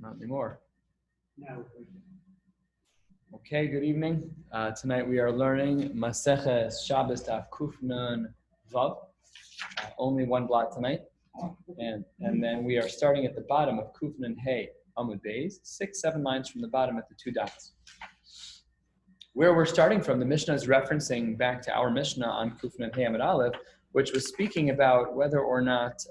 Not anymore. No. Okay, good evening. Tonight we are learning Maseches Shabbos Daf Kuf Nun Vav. Only one blot tonight. And then we are starting at the bottom of Kuf Nun Hey Amud Beis, 6-7 lines from the bottom at the two dots. Where we're starting from, the Mishnah is referencing back to our Mishnah on Kuf Nun Hey Amud Aleph, which was speaking about whether or not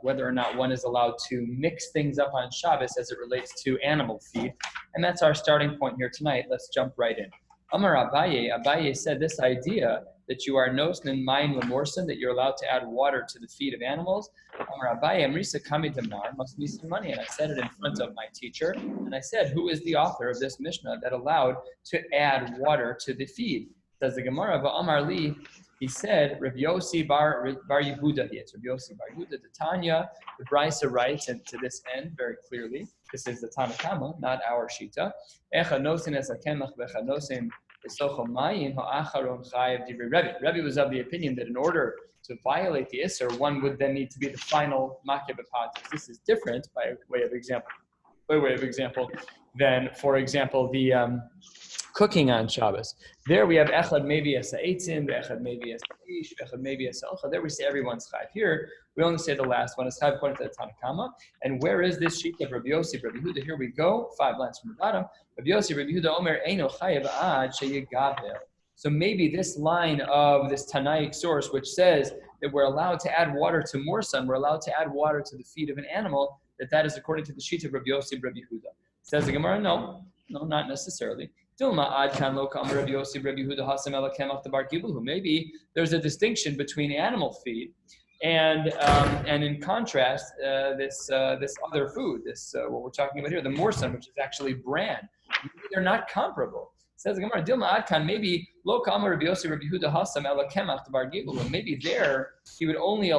one is allowed to mix things up on Shabbos as it relates to animal feed. And that's our starting point here tonight. Let's jump right in. Amar Abaye said this idea that you are nosnin mayim lemorsan, that you're allowed to add water to the feed of animals. Amar Abaye, Amrisa kami damar, must be some money. And I said it in front of my teacher. And I said, who is the author of this Mishnah that allowed to add water to the feed? Says the Gemara, Amar Li, he said, Rabbi Yosi bar Yehuda. Yes, Rabbi Yosi bar Yehuda. The Tanya, the Brisa writes, and to this end very clearly, this is the Tanna Kama, not our Shita. Rabbi was of the opinion that in order to violate the Isser, one would then need to be the final Makeh B'Patos. This is different by way of example than, for example, the cooking on Shabbos. There we have echad maybe as ha'etzim, echad maybe as ha'ish, echad maybe as ha'olcha. There we say everyone's chayv. Here we only say the last one is chayv according to the Tanna Kama. And where is this sheet of Rabbi Yosi, Rabbi Yehuda? Here we go, 5 lines from the bottom. Rabbi Yosi, Rabbi Yehuda Omer eino chayav ad sheyigabel. So maybe this line of this Tanaic source, which says that we're allowed to add water to morsan, we're allowed to add water to the feed of an animal, that is according to the sheet of Rabbi Yosi, Rabbi Yehuda. Says the Gemara, no, not necessarily. Maybe there's a distinction between animal feed and in contrast, this other food, what we're talking about here, the morsan, which is actually bran. Maybe they're not comparable. Says the Gemara, Dilma Adkan, maybe Lo Kama Rabbi Yosi Rabbi Yehuda Hasam Ela Kemach Bar Gibul. Maybe there he would only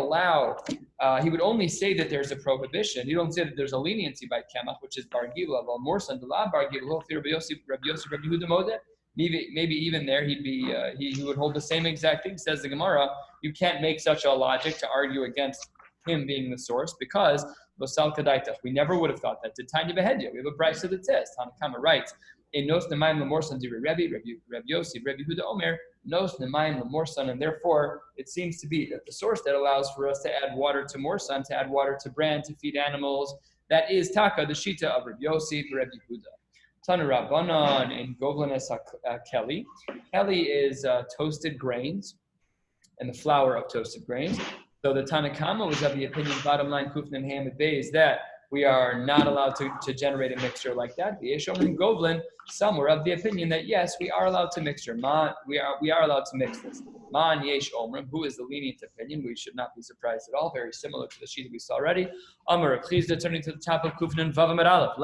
say that there's a prohibition. He don't say that there's a leniency by Kemach, which is Bar Gibul. Well, Morsan Dela Bar Gibul, Rabbi Yosi Rabbi Yehuda Modeh. Maybe even there he would hold the same exact thing. Says the Gemara, you can't make such a logic to argue against him being the source because Losal Kadaitach. We never would have thought that. Did Tanya Behedia? We have a brisa that says Tanna Kama writes. In nos nemayim lemorsan di Rabbi Yosi, Rabbi Yehuda Omer, nos nemayim lemorsan, and therefore it seems to be that the source that allows for us to add water to morsan, to add water to bran, to feed animals, that is taka, the shita of Rabbi Yosi, Rabbi Yehuda. Tana Rabbanan in Govlanes Kelly. Kelly is toasted grains, and the flour of toasted grains. So the Tanna Kama was of the opinion, bottom line, Kuf Nun Hey Amud Beis, that we are not allowed to generate a mixture like that. The Yeshom and Govlin, some were of the opinion that yes, we are allowed to mixture. We are allowed to mix this. Man Yesh Omrim, who is the lenient opinion? We should not be surprised at all. Very similar to the sheet that we saw already. Amar, please turning to the top of Kuf Nun Vav Amud Aleph.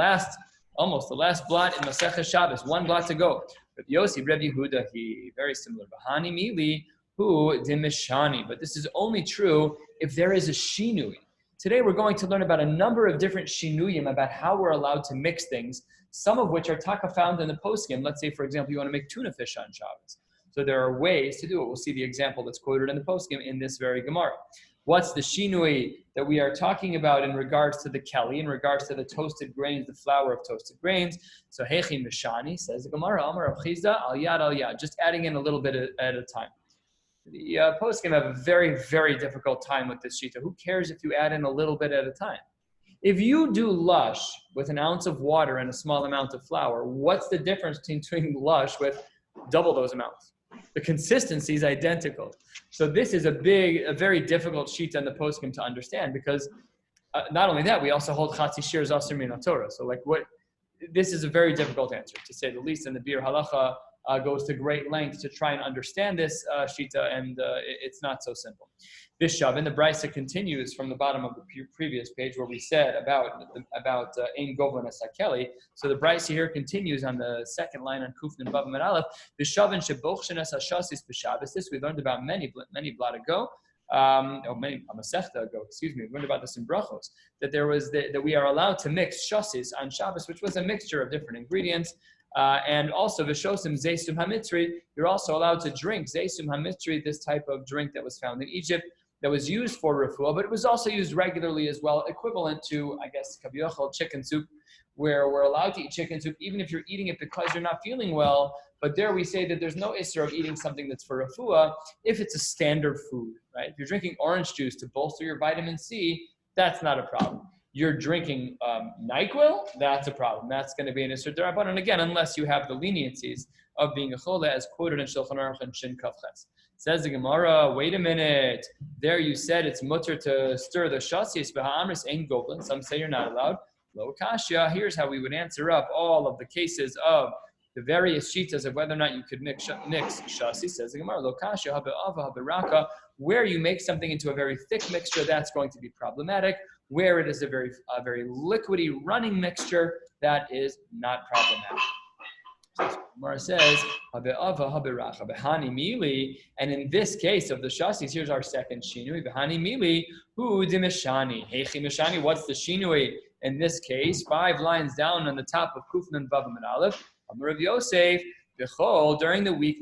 Almost the last blot in Maseches Shabbos. One blot to go. Rabbi Yosi, Rabbi Yehuda, he very similar. Bahani Mili, who dimishani. But this is only true if there is a shinui. Today we're going to learn about a number of different shinuyim, about how we're allowed to mix things, some of which are taka found in the poskim. Let's say, for example, you want to make tuna fish on Shabbos. So there are ways to do it. We'll see the example that's quoted in the poskim in this very Gemara. What's the shinui that we are talking about in regards to the keli, in regards to the toasted grains, the flour of toasted grains? So hechi mishani, says the Gemara, Amar Rav Chizda, al yad, just adding in a little bit at a time. The poskim have a very, very difficult time with this shita. Who cares if you add in a little bit at a time? If you do lush with an ounce of water and a small amount of flour, what's the difference between doing lush with double those amounts? The consistency is identical. So this is a very difficult shita in the poskim to understand because not only that, we also hold chatzi shir zasur min Torah. So this is a very difficult answer to say the least, and the Bir Halacha goes to great lengths to try and understand this shita, and it's not so simple. This Shav, and the Brisa continues from the bottom of the previous page where we said about Ein Govlan Esakeli. So the Brisa here continues on the second line on Kuf Nun Vav Amud Aleph. V'shavin shebochshenes hashasis b'Shabbos. This we learned about many blot ago. Many a Masechta ago. Excuse me. We learned about this in Brachos that we are allowed to mix shasis on Shabbos, which was a mixture of different ingredients. And also, Vishosim Zeisum Hamitzri, you're also allowed to drink Zeisum Hamitzri, this type of drink that was found in Egypt. that was used for refuah, but it was also used regularly as well, equivalent to, I guess, kaviyachol, chicken soup, where we're allowed to eat chicken soup even if you're eating it because you're not feeling well. But there we say that there's no issur of eating something that's for refuah if it's a standard food, right? If you're drinking orange juice to bolster your vitamin C, that's not a problem. You're drinking NyQuil, that's a problem. That's going to be an issur d'Rabbanan, and again, unless you have the leniencies of being a chole, as quoted in Shulchan Aruch and Shin Kaf Ches. Says the Gemara, wait a minute. There you said it's mutter to stir the shasis, v'ha'amris ein goblin. Some say you're not allowed. Lo kasha. Here's how we would answer up all of the cases of the various shitas of whether or not you could mix shasi. Says the Gemara, lo kasha ha'be'ava ha'beraka. Where you make something into a very thick mixture, that's going to be problematic. Where it is a very liquidy running mixture, that is not problematic. Gemara says, and in this case of the shasis, here's our second shinui. What's the shinui in this case? 5 lines down on the top of Kufnan Vav and Aleph. Amar Yosef, during the week,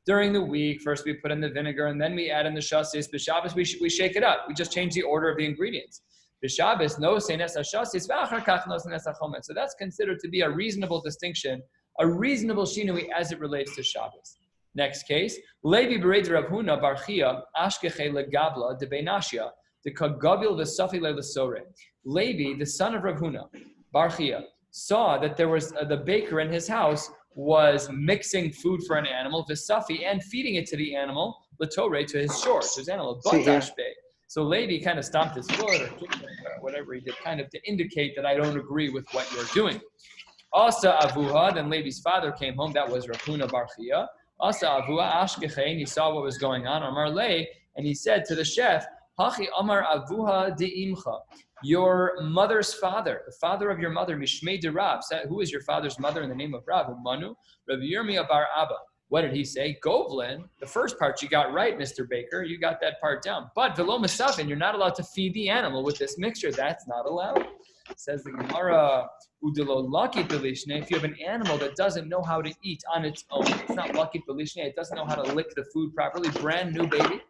during the week, first we put in the vinegar and then we add in the shasis. The Shabbos, we shake it up. We just change the order of the ingredients. The Shabbos, no seines hashasis, v'achar kach no seines hachometz. So that's considered to be a reasonable distinction, a reasonable shinui as it relates to Shabbos. Next case, Levi bered Rav Huna bar Chia, ashkeche legabla de beinashia, de kagabil v'safi le'lesore. Levi, the son of Rav Huna bar Chia, saw that there was the baker in his house was mixing food for an animal, v'safi, and feeding it to the animal, l'tore, to his shore, to his animal, batashbe. So Levi kind of stomped his foot or kicked him or whatever he did, kind of to indicate that I don't agree with what you're doing. Asa avuha, then Levi's father came home, that was Rav Huna bar Chia. Asa avuha ashkechein, he saw what was going on, Amar Le, and he said to the chef, Hachi Amar avuha de'imcha, your mother's father, the father of your mother, Mishmei de Rab, who is your father's mother in the name of Rab, Manu, Rabbi Yomi bar Abba. What did he say? Goblin, the first part you got right, Mr. Baker. You got that part down. But velo masafin, you're not allowed to feed the animal with this mixture. That's not allowed. Says the Gemara, udelo lucky belishne. If you have an animal that doesn't know how to eat on its own, it's not lucky belishne. It doesn't know how to lick the food properly. Brand new baby.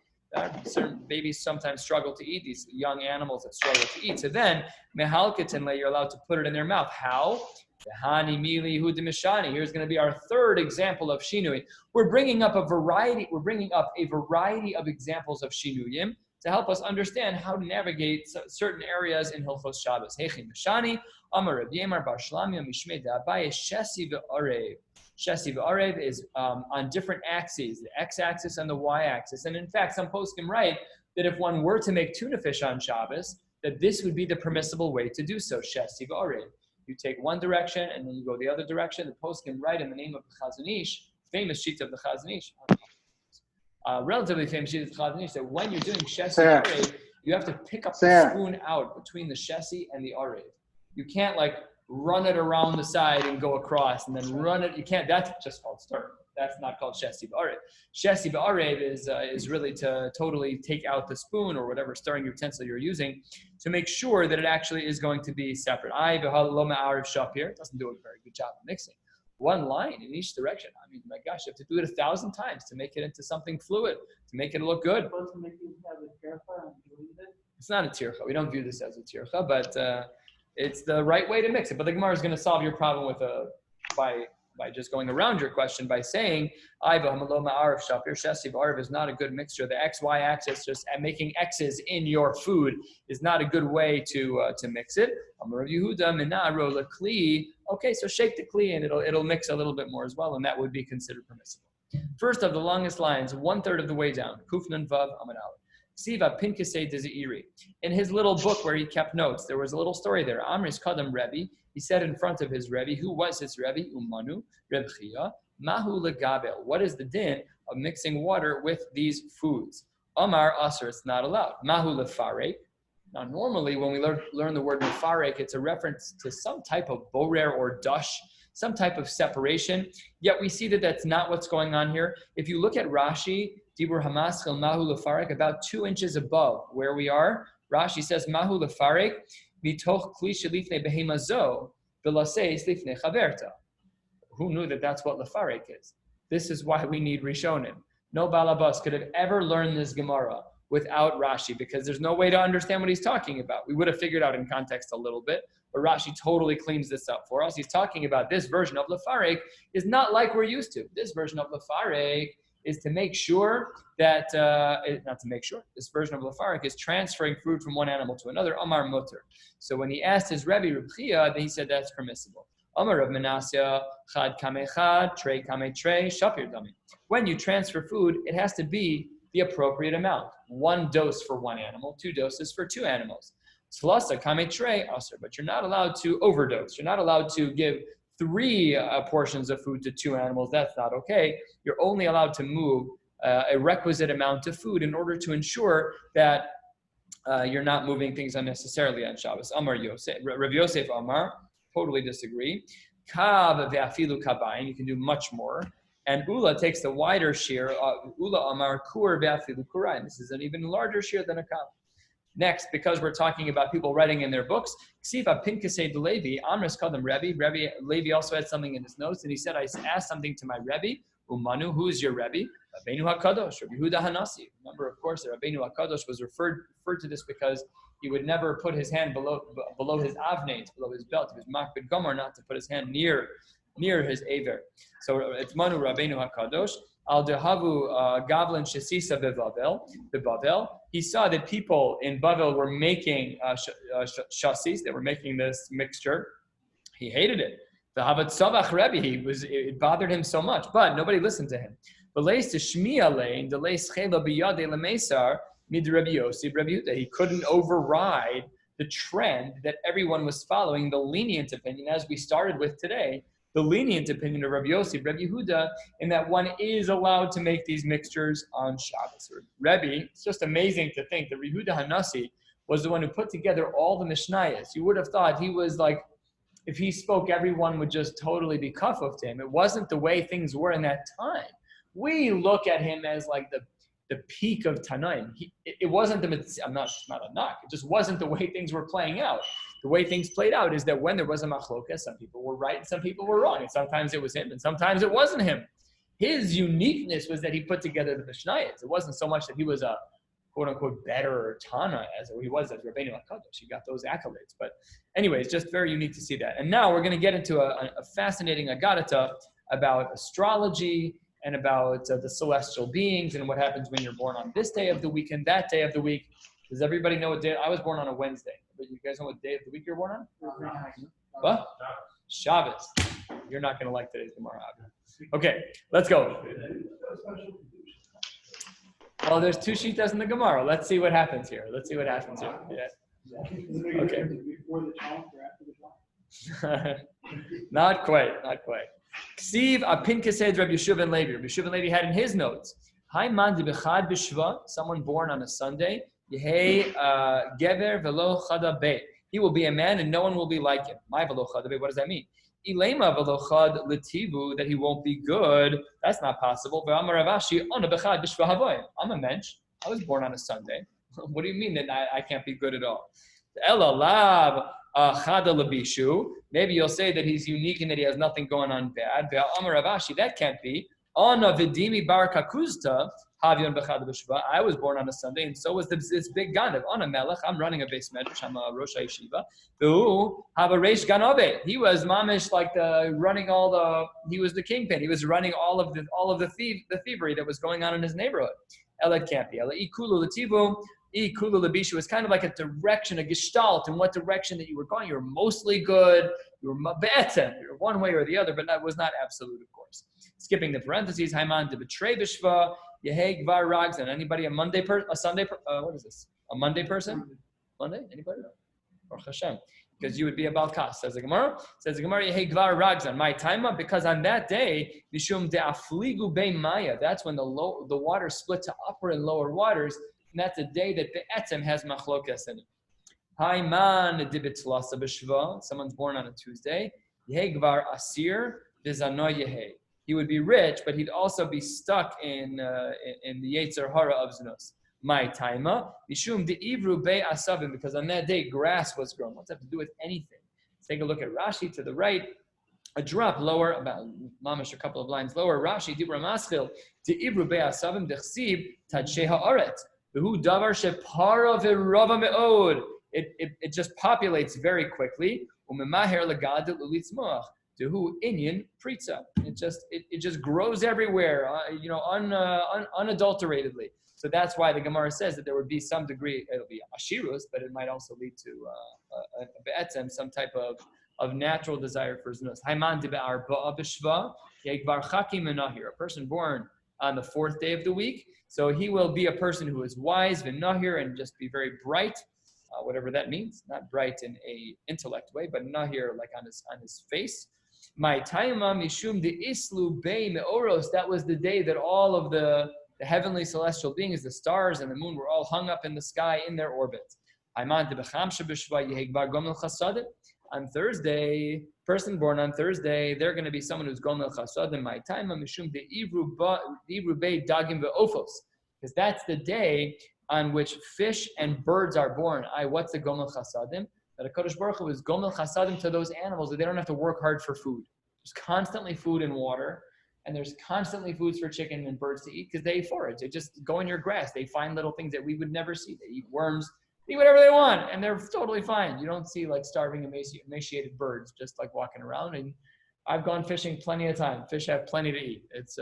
Certain babies sometimes struggle to eat. These young animals that struggle to eat. So then, mehalketinle, you're allowed to put it in their mouth. How? Here's going to be our third example of shinui. We're bringing up a variety of examples of shinuyim to help us understand how to navigate certain areas in Hilchos Shabbos. Hechi Mishani, Amar Rabbi Yemar Bar Shlamim Mishmei Da'abai Shesi v'Arev. Shesi v'Arev is on different axes, the x-axis and the y-axis. And in fact, some poskim write that if one were to make tuna fish on Shabbos, that this would be the permissible way to do so. Shesi v'Arev. You take one direction and then you go the other direction. The post can write in the name of the Chazon Ish, famous sheet of the Chazon Ish, relatively famous sheet of the Chazon Ish, that when you're doing Shesi Arev, you have to pick up the spoon out between the Shesi and the Arev. You can't like run it around the side and go across and then run it. You can't. That's just called stir. That's not called Shesi B'Arev. Shesi B'Arev is really to totally take out the spoon or whatever stirring utensil you're using to make sure that it actually is going to be separate. I V'Halom Ma'ariv Shapir doesn't do a very good job of mixing. One line in each direction. I mean, my gosh, you have to do it 1,000 times to make it into something fluid, to make it look good. It's not a tircha. We don't view this as a tircha, but it's the right way to mix it. But the Gemara is going to solve your problem with by just going around your question by saying, Shesi is not a good mixture. The XY axis, just making X's in your food, is not a good way to mix it. Okay, so shake the kli and it'll mix a little bit more as well, and that would be considered permissible. First of the longest lines, 1/3 of the way down, Kufnan Vav Amad Aleph. Siva Pinkasei Dezeiri. In his little book where he kept notes, there was a little story there. Amris Kadam Rabbi. He said in front of his Rebbe, who was his Rebbe? Umanu, Reb Chia, Mahu legabel. What is the din of mixing water with these foods? Amar Asr, it's not allowed. Mahu lefarek. Now, normally when we learn the word lefarek, it's a reference to some type of borer or dush, some type of separation. Yet we see that that's not what's going on here. If you look at Rashi, Dibur Hamaschel Mahu lefarek, about 2 inches above where we are, Rashi says Mahu lefarek. Who knew that that's what lefarek is? This is why we need rishonim. no balabas could have ever learned this Gemara without Rashi, because there's no way to understand what he's talking about. We would have figured out in context a little bit, but Rashi totally cleans this up for us. He's talking about this version of Lefarek is not like we're used to. This version of Lefarek is to make sure that, not to make sure, this version of Lefarek is transferring food from one animal to another, Amar Mutter. So when he asked his Rebbe, Reb Chia, then he said that's permissible. Amar Rav Menasya, Chad Kame Chad, Trey Kame Trey, Shapir Dami. When you transfer food, it has to be the appropriate amount. 1 dose for 1 animal, 2 doses for 2 animals. Tzlasa Kame Trey, Aser, but you're not allowed to overdose. You're not allowed to give 3 portions of food to 2 animals. That's not okay. You're only allowed to move a requisite amount of food in order to ensure that you're not moving things unnecessarily on Shabbos. Amar Yosef, Rav Yosef Amar, totally disagree. Kav ve'afilu kabayin, you can do much more. And Ula takes the wider shear. Ula Amar kur ve'afilu kurayin. This is an even larger shear than a kav. Next, because we're talking about people writing in their books, Ksiva Pinkasei de Levi, Amras called him Rabbi. Rabbi Levi also had something in his notes, and he said, I asked something to my Rebbe, Umanu, who is your Rebbe? Rabbeinu HaKadosh, Rabbi Yehuda Hanasi. Remember, of course, that Rabbeinu HaKadosh was referred to this because he would never put his hand below his avnet, below his belt. He was makbid gomer, not to put his hand near his aver. So it's Manu Rabbeinu HaKadosh. Al dehavu gavlin shesisa bebavel. He saw that people in Bavel were making chassis. They were making this mixture. He hated it. The Habat Savach Rebbe, it bothered him so much, but nobody listened to him. He couldn't override the trend that everyone was following, the lenient opinion, as we started with today, the lenient opinion of Rabbi Yossi, Rabbi Yehuda, in that one is allowed to make these mixtures on Shabbos. Rebbe, it's just amazing to think that Rabbi Yehuda Hanasi was the one who put together all the Mishnayos. You would have thought he was like, if he spoke, everyone would just totally be kafuf to him. It wasn't the way things were in that time. We look at him as like the peak of Tanaim. It wasn't I'm not a knock. It just wasn't the way things were playing out. The way things played out is that when there was a machloka, some people were right and some people were wrong. And sometimes it was him and sometimes it wasn't him. His uniqueness was that he put together the Mishnayos. It wasn't so much that he was a quote-unquote better Tana as he was as Rabbeinu HaKadosh. He got those accolades. But anyways, just very unique to see that. And now we're going to get into a fascinating Agadata about astrology and about the celestial beings and what happens when you're born on this day of the week and that day of the week. Does everybody know what day? I was born on a Wednesday. But you guys know what day of the week you're born on? What? Shabbos. You're not going to like today's Gemara. Okay, let's go. Well, there's 2 shitas in the Gemara. Let's see what happens here. Yeah. Okay. Not quite. Ksiv apin kesed Rabbi Yeshua Levi. Rabbi Yeshua Levi had in his notes, Hai man de bechad b'shva, someone born on a Sunday, Yehei gever velo chada be. He will be a man and no one will be like him. My velo chada be, what does that mean? Ilema velo chad letivu, that he won't be good. That's not possible. V'amar Ravashi, ona bechad b'shva havoyim. I'm a mensch. I was born on a Sunday. What do you mean that I can't be good at all? Ela lav chada labishu. Maybe you'll say that he's unique and that he has nothing going on bad. V'amar Ravashi, that can't be. Ona vidimi bar kakuzta. I was born on a Sunday, and so was this big ganav. On a melech, I'm running a base medrash. I'm a rosh yeshiva. Have a reish ganabe. He was mamish like running all the. He was the kingpin. He was running all of the thievery that was going on in his neighborhood. Ela can't be. Ela ikulu lativu. Ikulu labishu was kind of like a direction, a gestalt, in what direction that you were going. You were mostly good. You were mabeten. You were one way or the other, but that was not absolute, of course. Skipping the parentheses, Haiman de betray b'shva. Yehei gvar ragzan. Anybody a Sunday? What is this? A Monday person? Monday? Anybody? Or Hashem? Because you would be a balkas. Says the Gemara. Yehei gvar ragzan. My time up, because on that day, mishum de afligu be maya. That's when the water split to upper and lower waters, and that's a day that the etzem has machlokas in it. Haiman de bitlasa b'shva. Someone's born on a Tuesday. Yehei gvar asir v'zano yehei. He would be rich, but he'd also be stuck in the Yetzer Hara of Znos. My taima, mishum de'ivru be asavim, because on that day grass was grown. What's that have to do with anything? Let's take a look at Rashi to the right. a drop lower, about mamish a couple of lines lower. Rashi Dibra Maschil to Ibru Be'asavim Dechsib Tadshe Haaretz. Who davar shepara v'rava me'od. It just populates very quickly. Umemaher legadet l'litzmoach. To who inyan pritza. It just grows everywhere, unadulteratedly. So that's why the Gemara says that there would be some degree, it'll be ashirus, but it might also lead to some type of natural desire for znus. Haiman debe'ar ba'a b'shva yegvar chakim menahir. A person born on the 4th day of the week, so he will be a person who is wise, v'nahir, and just be very bright, whatever that means. Not bright in a intellect way, but nahir like on his face. My taima mishum de islu bei meoros. That was the day that all of the heavenly celestial beings, the stars and the moon, were all hung up in the sky in their orbits. On Thursday, person born on Thursday, they're going to be someone who's gomel chasadim. My time mishum de ivru bei dagim ve'ofos, because that's the day on which fish and birds are born. What's the gomel chasadim? That HaKadosh Baruch Hu is gomel chasadim to those animals that they don't have to work hard for food. There's constantly food and water, and there's constantly foods for chicken and birds to eat because they forage. They just go in your grass. They find little things that we would never see. They eat worms, they eat whatever they want, and they're totally fine. You don't see like starving, emaciated birds just like walking around. And I've gone fishing plenty of time. Fish have plenty to eat. It's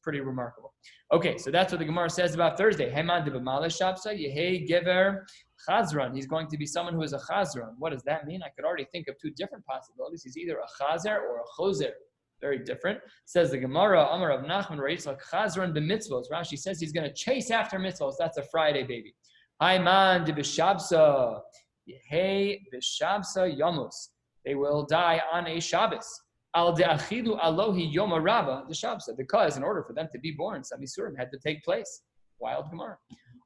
pretty remarkable. Okay, so that's what the Gemara says about Thursday. Heman debamale shapsa yehei gever chazran. He's going to be someone who is a chazran. What does that mean? I could already think of two different possibilities. He's either a chazer or a chozer. Very different. Says the Gemara, Amar of Nachman Reitzlak chazran b'mitzvos. Rashi says he's going to chase after mitzvos. That's a Friday baby. Heman debishabsa yehei b'shabsa yamus. They will die on a Shabbos. Al de'achidu alohi yom rabba the Shabbos, because in order for them to be born, some Yisurim had to take place. Wild Gemara.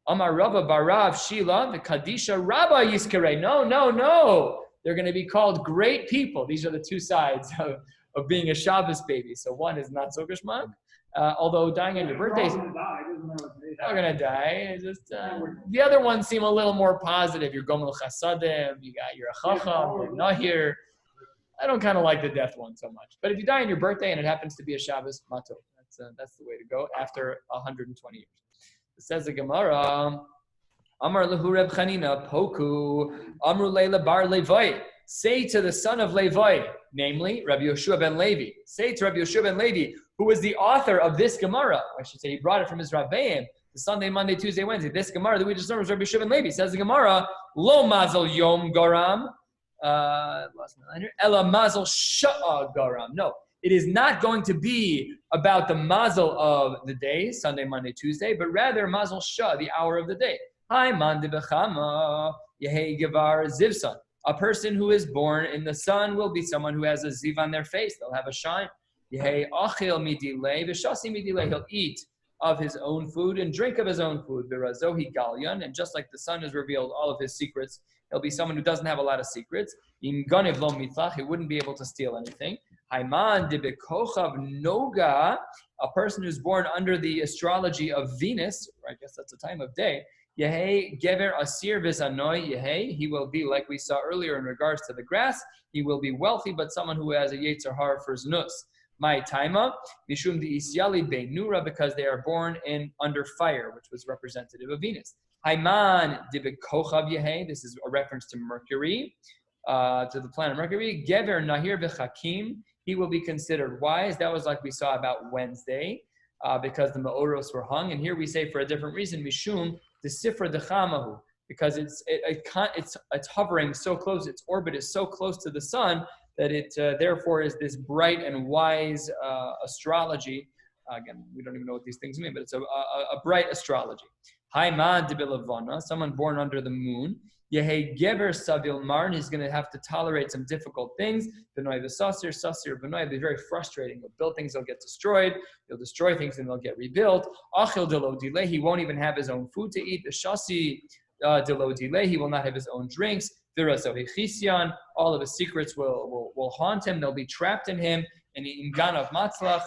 Amar Rabba barav shila the kadisha rabba yiskare. No. They're going to be called great people. These are the two sides of being a Shabbos baby. So one is not so geshmak. Although dying on your birthday, they're going to die. The other ones seem a little more positive. You're gomel chasadim. You're a chacham. You're not here. I don't kind of like the death one so much. But if you die on your birthday and it happens to be a Shabbos, mato. That's the way to go after 120 years. It says the Gemara, Amar lehu Reb Chanina, Poku, Amru Leila bar Levi. Say to the son of Levi, namely Rabbi Yoshua ben Levi. Say to Rabbi Yoshua ben Levi, who was the author of this Gemara. I should say he brought it from his Rabbeim. The Sunday, Monday, Tuesday, Wednesday. This Gemara that we just learned was Rabbi Yoshua ben Levi. Says the Gemara, Lo mazel yom garam. Ela mazel sha'a garam. No, it is not going to be about the mazel of the day, Sunday, Monday, Tuesday, but rather mazel shah, the hour of the day. Hi, man de bechama yehei gevar zivsan. A person who is born in the sun will be someone who has a ziv on their face. They'll have a shine. Yehei achil midilei v'shasi midilei. He'll eat of his own food and drink of his own food. V'razohi galyan. And just like the sun has revealed all of his secrets, he'll be someone who doesn't have a lot of secrets. Im ganev lo mitlach, he wouldn't be able to steal anything. Haiman de bekochav noga, a person who's born under the astrology of Venus, or I guess that's the time of day. Yehei gever asir v'zanoi yehei, he will be like we saw earlier in regards to the grass. He will be wealthy, but someone who has a yetzer hara for znus. My taima mishum de isyali beinura, because they are born in under fire, which was representative of Venus. Haiman de bekochav yehei, this is a reference to Mercury, to the planet Mercury. Gever nahir v'chakim, he will be considered wise. That was like we saw about Wednesday, because the me'oros were hung. And here we say for a different reason, mishum de sifra dechamahu, because it's hovering so close, its orbit is so close to the sun that it therefore is this bright and wise astrology. Again, we don't even know what these things mean, but it's a bright astrology. Haiman de bilavana, someone born under the moon. Yehei gever savil marn, he's going to have to tolerate some difficult things. B'noi v'sasir, sasir b'noi, it'll be very frustrating. He'll build things, they'll get destroyed. He'll destroy things and they'll get rebuilt. Achil de lo dilei, he won't even have his own food to eat. V'shasi de lo dilei, he will not have his own drinks. V'razohi chisyan, all of his secrets will haunt him. They'll be trapped in him. And in ganav matzlach,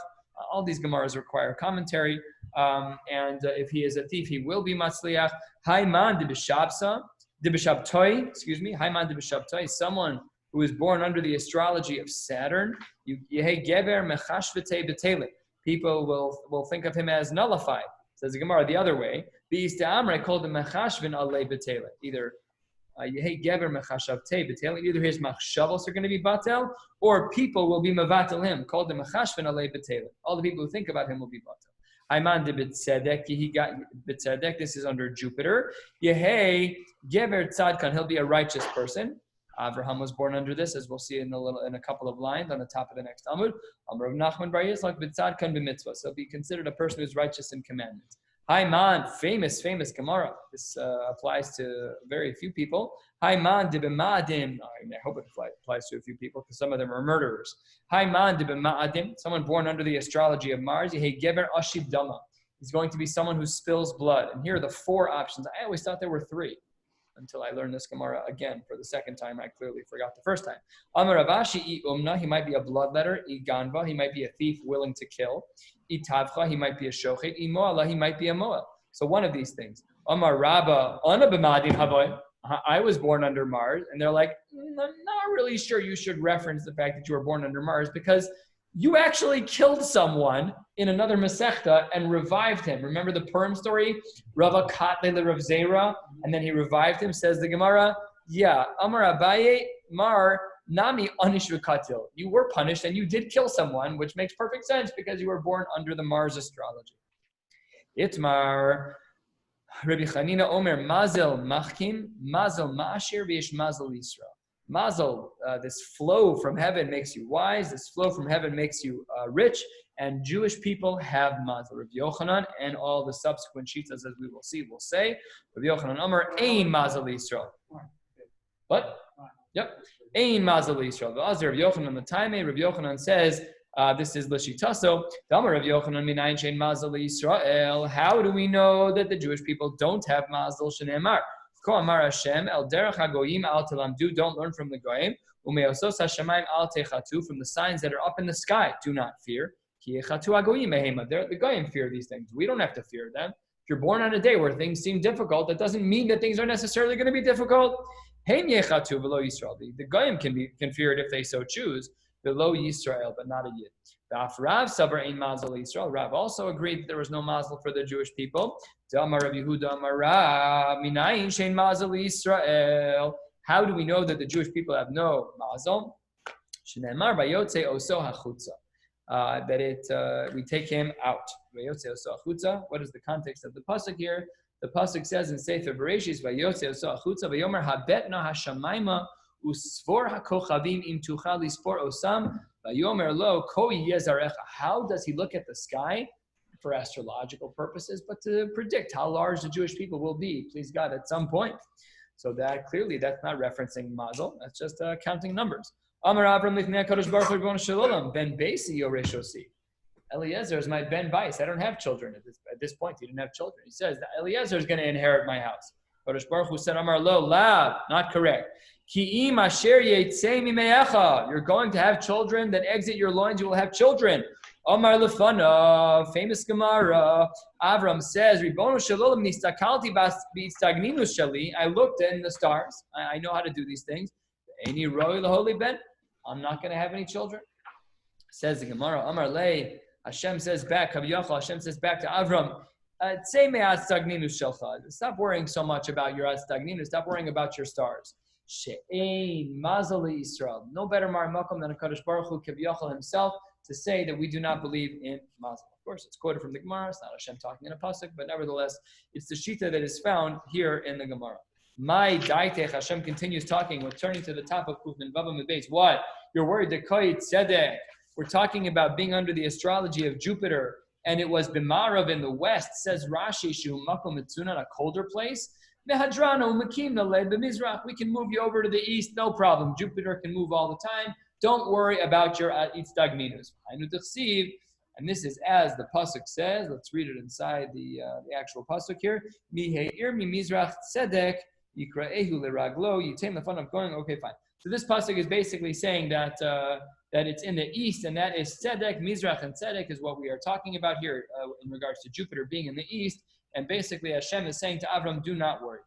all these gemaras require commentary. And if he is a thief, he will be matzliach. Haiman de b'shabsa. Haiman de b'shabtai, someone who is born under the astrology of Saturn, people will think of him as nullified. Says the Gemara the other way. Called the mechashvin alei betela. Either either his machshavos are going to be batel, or people will be mavatel him. Called the mechashvin alei betela. All the people who think about him will be batel. Hayman de b'tzedek, he got b'tzedek. This is under Jupiter. Yehei gever tzadkan, he'll be a righteous person. Abraham was born under this, as we'll see in a couple of lines on the top of the next Amud. Amr Nachman bar Yitzchak b'tzadkan b'mitzvah. So he'll be considered a person who's righteous in commandments. Hayman, famous Gemara. This applies to very few people. Hayman de b'ma'adim. I hope it applies to a few people because some of them are murderers. Hayman de b'ma'adim, someone born under the astrology of Mars. Yehei gever ashib dama. He's going to be someone who spills blood. And here are the 4 options. I always thought there were 3. Until I learned this Gemara again for the second time. I clearly forgot the first time. Amar Ravashi, I umna, he might be a bloodletter. I ganva, he might be a thief willing to kill. I tavcha, he might be a shochet. I mo'ala, he might be a mo'el. So one of these things. Amar Rabba, ana b'madin havoy. I was born under Mars. And they're like, I'm not really sure you should reference the fact that you were born under Mars because you actually killed someone in another Masechta and revived him. Remember the Purim story? Rava katle le Rav Zera, and then he revived him, says the Gemara. Yeah, Amar Abaye, Mar, nami anish v'katil. You were punished and you did kill someone, which makes perfect sense because you were born under the Mars astrology. Itmar, Rabbi Chanina Omer, mazel machkim, mazel ma'ashir v'yesh mazel Yisrael. Mazel, this flow from heaven makes you wise. This flow from heaven makes you rich. And Jewish people have mazel. Rabbi Yochanan and all the subsequent shitas, as we will see, will say, Rabbi Yochanan Amar, ein mazel Yisrael. What? Yep. Ein mazel Yisrael. The Azir Rabbi Yochanan the time, Rabbi Yochanan says, this is Lashitaso. Damar Rabbi Yochanan minayin shein mazel Yisrael. How do we know that the Jewish people don't have mazel? Shneimar. Ko amar Hashem el derech hagoyim al telamdu. Don't learn from the goyim. Umeosos hashamayim al techatu. From the signs that are up in the sky, do not fear. Ki echatu hagoyim mehema. The goyim fear these things. We don't have to fear them. If you're born on a day where things seem difficult, that doesn't mean that things are necessarily going to be difficult. Heim yechatu v'lo Yisrael. The goyim can fear it if they so choose. V'lo Yisrael, but not a yid. Rav savar ein mazel Yisrael. Rav also agreed that there was no mazel for the Jewish people. Damar Rav Yehuda Amar Rav minayin shein mazel Yisrael. How do we know that the Jewish people have no mazel? Shneimar vayotze oso hachutza. That we take him out. Vayotze oso hachutza. What is the context of the pasuk here? The pasuk says in Sefer Bereshis, vayotze oso hachutza vayomer habetna hashamayma usvor hakochavim im tuchal lispor osam. How does he look at the sky? For astrological purposes, but to predict how large the Jewish people will be, please God, at some point. So that clearly, that's not referencing mazel. That's just counting numbers. Amar Avram lifnei HaKadosh Baruch Hu Ribono Shel Olam ben beisi yoreshosi. Eliezer is my ben bais. I don't have children at this point. He didn't have children. He says that Eliezer is going to inherit my house. Kadosh Baruch Hu said, Amar lo lab, not correct. Ki im asher yeitzei mimecha. You're going to have children that exit your loins. You will have children. Omar lefana, famous Gemara. Avram says, Ribono Shel Olam nistakalti b'istagninus sheli. I looked in the stars. I know how to do these things. Eini roi l'holi ben. I'm not going to have any children. Says the Gemara. Omar le. Hashem says back. Kaviyachal. Hashem says back to Avram. Stop worrying so much about your astagninus. Stop worrying about your stars. She'ein mazel Yisrael. No better marmakom than a Kadosh Baruch Hu Kaviyachal himself to say that we do not believe in mazel. Of course, it's quoted from the Gemara. It's not Hashem talking in a pasuk, but nevertheless, it's the shita that is found here in the Gemara. My daitech, Hashem continues talking. We're turning to the top of Kufnin Bava Mebeis. What? You're worried that Koyit Tzedek. We're talking about being under the astrology of Jupiter, and it was Bimarav in the west. Says Rashi, Shu Makom Mitzunan, a colder place. Mehadrano Makimna led B'Mizrach. We can move you over to the east, no problem. Jupiter can move all the time. Don't worry about your Itztagminus. And this is as the pasuk says. Let's read it inside the actual pasuk here. Miheir mi Mizrach Tzedek Yikraehu leraglo. You take the fun of going. Okay, fine. So this pasuk is basically saying that it's in the east, and that is Tzedek, Mizrach, and Tzedek is what we are talking about here in regards to Jupiter being in the east. And basically, Hashem is saying to Avram, do not worry.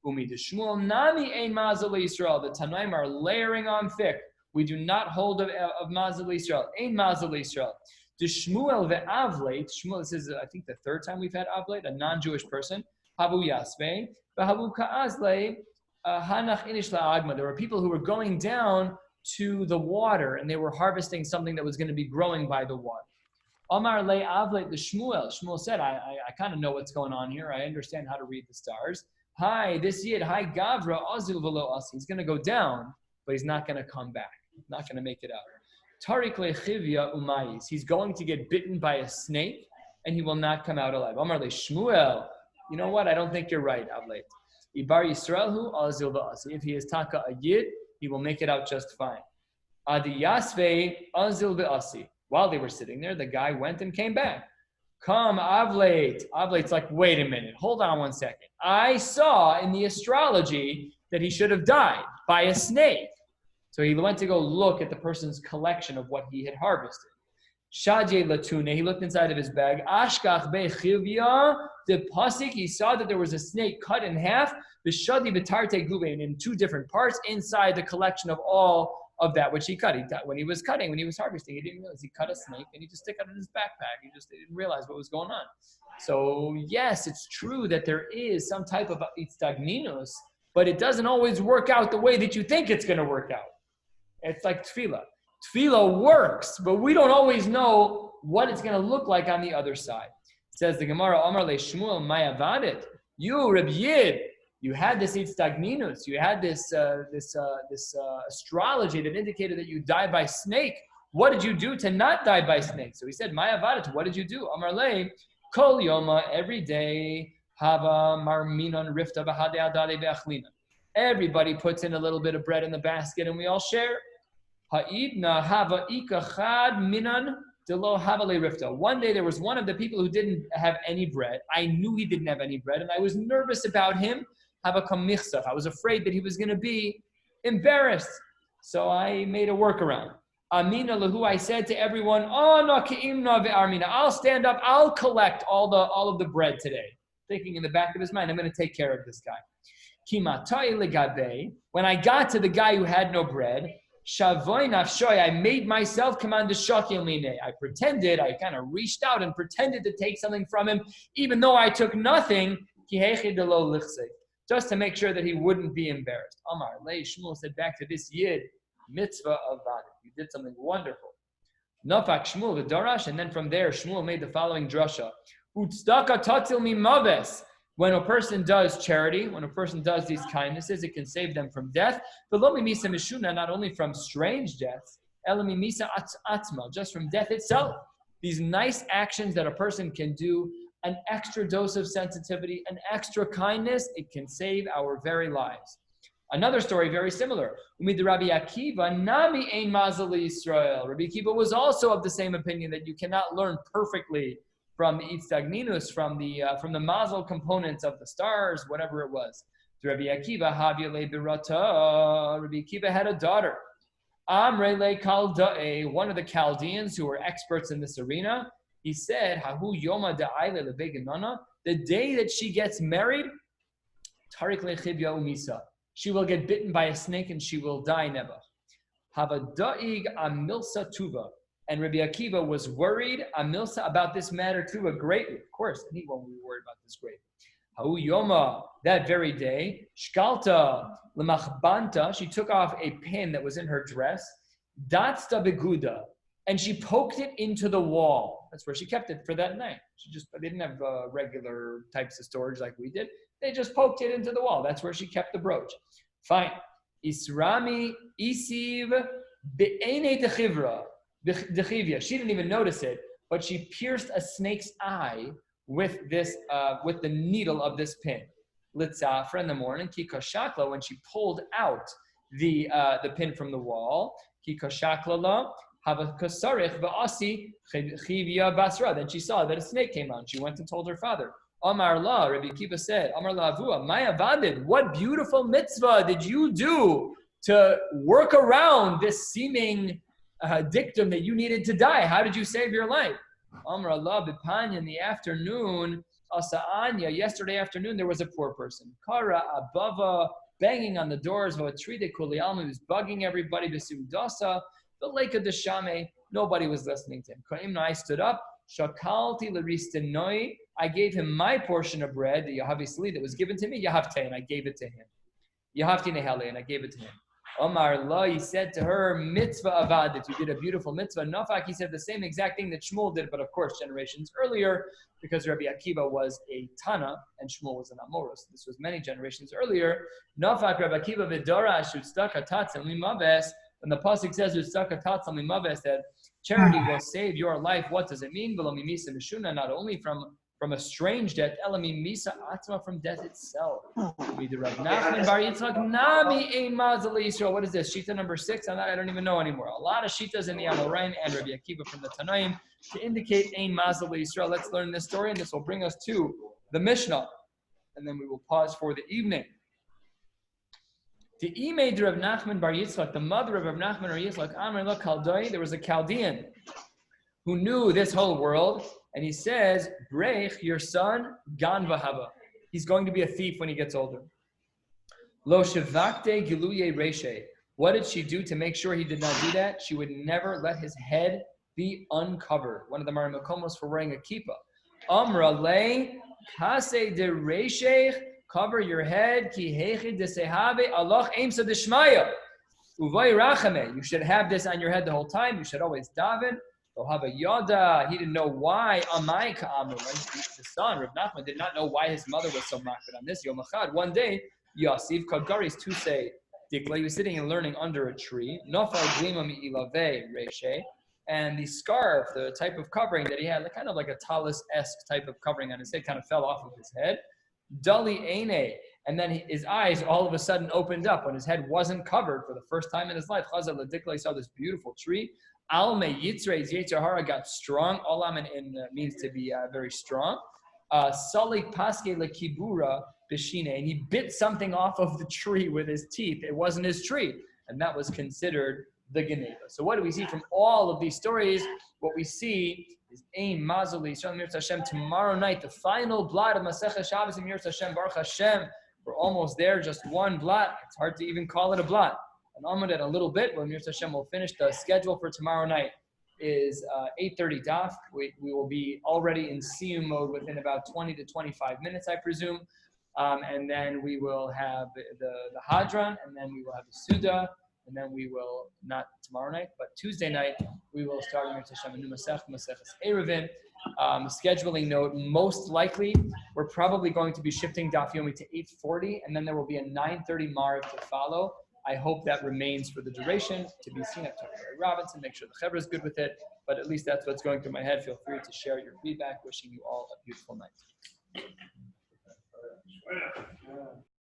Umi de Shmuel nami ein mazel Yisrael. The Tanaim are layering on thick. We do not hold of mazel Yisrael. Ein mazel Yisrael. De Shmuel ve'avleit. Shmuel, this is I think the third time we've had avleit, a non-Jewish person. Havu yasvei ve'havu ka'azlei hanach inish la'agma. There were people who were going down to the water and they were harvesting something that was going to be growing by the water. Amar le avlet the Shmuel. Shmuel said, I kind of know what's going on here. I understand how to read the stars. Hi, this yid, hi Gavra, azil velo asi. He's going to go down, but he's not going to come back. Not going to make it out. Tarik le chivya umayis. He's going to get bitten by a snake, and he will not come out alive. Amar le Shmuel. You know what? I don't think you're right, avlet. Ibar Yisraelhu azil velo asi. If he is taka a yid, he will make it out just fine. Adi yasve azil velo asi. While they were sitting there, the guy went and came back. Come, Avlate. Avlate's like, wait a minute. Hold on one second. I saw in the astrology that he should have died by a snake. So he went to go look at the person's collection of what he had harvested. Shadye Latune, he looked inside of his bag. Ashkach Bechivya, the pasik, he saw that there was a snake cut in half. Bishadi Vitarte Gubain, in two different parts inside the collection of all of that which he cut. When he was harvesting, he didn't realize he cut a snake and he just stuck it in his backpack. He didn't realize what was going on. So yes, it's true that there is some type of itstagninus, but it doesn't always work out the way that you think it's going to work out. It's like tefillah. Tefillah works, but we don't always know what it's going to look like on the other side. It says the Gemara, Amar le Shmuel Mayavadet. You, Rabbi Yid, you had this itstagninus. You had this astrology that indicated that you die by snake. What did you do to not die by snake? So he said, Mayavadet, what did you do? Amar le, Kol Yoma, every day, Hava Marminon Rifta Bahade Adade Ve'achlina. Everybody puts in a little bit of bread in the basket and we all share. Ha'idna Hava Ikachad Minan Delo Havale Rifta. One day there was one of the people who didn't have any bread. I knew he didn't have any bread and I was nervous about him. I was afraid that he was going to be embarrassed. So I made a workaround. Amina lahu, I said to everyone, I'll stand up, I'll collect all of the bread today. Thinking in the back of his mind, I'm going to take care of this guy. When I got to the guy who had no bread, I made myself command the I pretended, I kind of reached out and pretended to take something from him, even though I took nothing. Just to make sure that he wouldn't be embarrassed. Amar, Shmuel said back to this yid, mitzvah of vadet. You did something wonderful. Nafak Shmuel the Darash, and then from there Shmuel made the following drasha. Utzdaka tatil mimaves. When a person does charity, when a person does these kindnesses, it can save them from death. But lo mimisa mishuna, not only from strange deaths, ela mimisa atzma, just from death itself. These nice actions that a person can do, an extra dose of sensitivity, an extra kindness, it can save our very lives. Another story very similar. Rabbi Akiva, Nami ein mazel Yisrael. Rabbi Akiva was also of the same opinion that you cannot learn perfectly from the itstagninus, from the mazel components of the stars, whatever it was. Rabbi Akiva, Havyale birata. Rabbi Akiva had a daughter. Amrele Kalda'e, one of the Chaldeans who were experts in this arena. He said, Hahu Yoma da'ayle lebeganana, the day that she gets married, Tarik lechibya umisa, she will get bitten by a snake and she will die never. Havada'ig amilsa tuva. And Rabbi Akiva was worried amilsa about this matter too, greatly. Of course, anyone will be worried about this greatly. Hahu Yoma, that very day, Shkalta lemachbanta, she took off a pin that was in her dress, Datsta beguda, and she poked it into the wall. That's where she kept it for that night. They didn't have regular types of storage like we did. They just poked it into the wall. That's where she kept the brooch. Fine. Isrami isiv be'ene dechivra. She didn't even notice it, but she pierced a snake's eye with the needle of this pin. Litzafra in the morning, kikoshakla, when she pulled out the pin from the wall, kikoshakla la. Then she saw that a snake came out. She went and told her father. Amar la, Rabbi Akiva said, Amar la avua, Maya vadid, what beautiful mitzvah did you do to work around this seeming dictum that you needed to die? How did you save your life? Amar la b'panya, in the afternoon, Asa'anya, yesterday afternoon there was a poor person. Kara abava, banging on the doors. V'atride kuliyalma, he was bugging everybody. B'sudasa, the lake of the Shame, nobody was listening to him. Kaimna, I stood up. Shakalti l'ristenoi, I gave him my portion of bread, the Yahavi that was given to me. Yahavte, and I gave it to him. Yahavti nehele, and I gave it to him. Omar Allah, he said to her, mitzvah avadit, you did a beautiful mitzvah. Nafak, he said the same exact thing that Shmuel did, but of course generations earlier, because Rabbi Akiva was a Tana and Shmuel was an Amoros. This was many generations earlier. Nafak Rabbi Akiva v'dora shutstaka tatzim limaves. When the pasuk says shutstaka tatzim limaves, that charity will save your life. What does it mean? Not only from a strange death, from death itself. What is this? Shita number 6? I don't even know anymore. A lot of shitas in the Amoraim and Rabbi Akiva from the Tanaim to indicate Ein Mazal Yisrael. Let's learn this story, and this will bring us to the Mishnah, and then we will pause for the evening. The Imeid Rav Nachman Bar Yitzchak, the mother of Rav Nachman Bar Yitzchak, Amr Lo Kaldoi, there was a Chaldean who knew this whole world, and he says, Brech, your son, Gan Vahava. He's going to be a thief when he gets older. Lo Shevakte Giluye Reshe. What did she do to make sure he did not do that? She would never let his head be uncovered. One of the Marimakomos for wearing a kippah. Amra Le Kase de Reshe. Cover your head. Ki hechi desehave Allah aimsa deshmaya. Uvay rachame. You should have this on your head the whole time. You should always daven. Ohava yada. He didn't know why. Amai ka'amru. The son, Rav Nachman, did not know why his mother was so makbid on this. Yom Echad. One day, Yasiv Kagaris to say, Dikla, he was sitting and learning under a tree. Nofal glima mi ilave reshe. And the scarf, the type of covering that he had, kind of like a talus-esque type of covering on his head, kind of fell off of his head. Dali Eine, and then his eyes all of a sudden opened up when his head wasn't covered for the first time in his life. Chazal Ladikla, he saw this beautiful tree. Alme Yitzre's Yetzirah got strong. Olam means to be very strong. Salik Paske Lekibura Bishine, and he bit something off of the tree with his teeth. It wasn't his tree, and that was considered the Geneva. So what do we see from all of these stories? What we see is Ein Mazal Yisrael Mirz Hashem. Tomorrow night, the final blot of Maseches Shabbos and Mirz Hashem, Baruch Hashem. We're almost there, just one blot. It's hard to even call it a blot. And Amud in a little bit, when Mirz Hashem will finish, the schedule for tomorrow night is 8:30 daf. We will be already in siyum mode within about 20 to 25 minutes, I presume. And then we will have the Hadran, and then we will have the Suda. And then we will, not tomorrow night, but Tuesday night, we will start Mirz Hashem a new Maseches Erevin. Scheduling note, most likely, we're probably going to be shifting Daf Yomi to 8:40, and then there will be a 9:30 Mariv to follow. I hope that remains for the duration to be seen. I've talked to Ray Robinson, make sure the Chevra is good with it, but at least that's what's going through my head. Feel free to share your feedback. Wishing you all a beautiful night.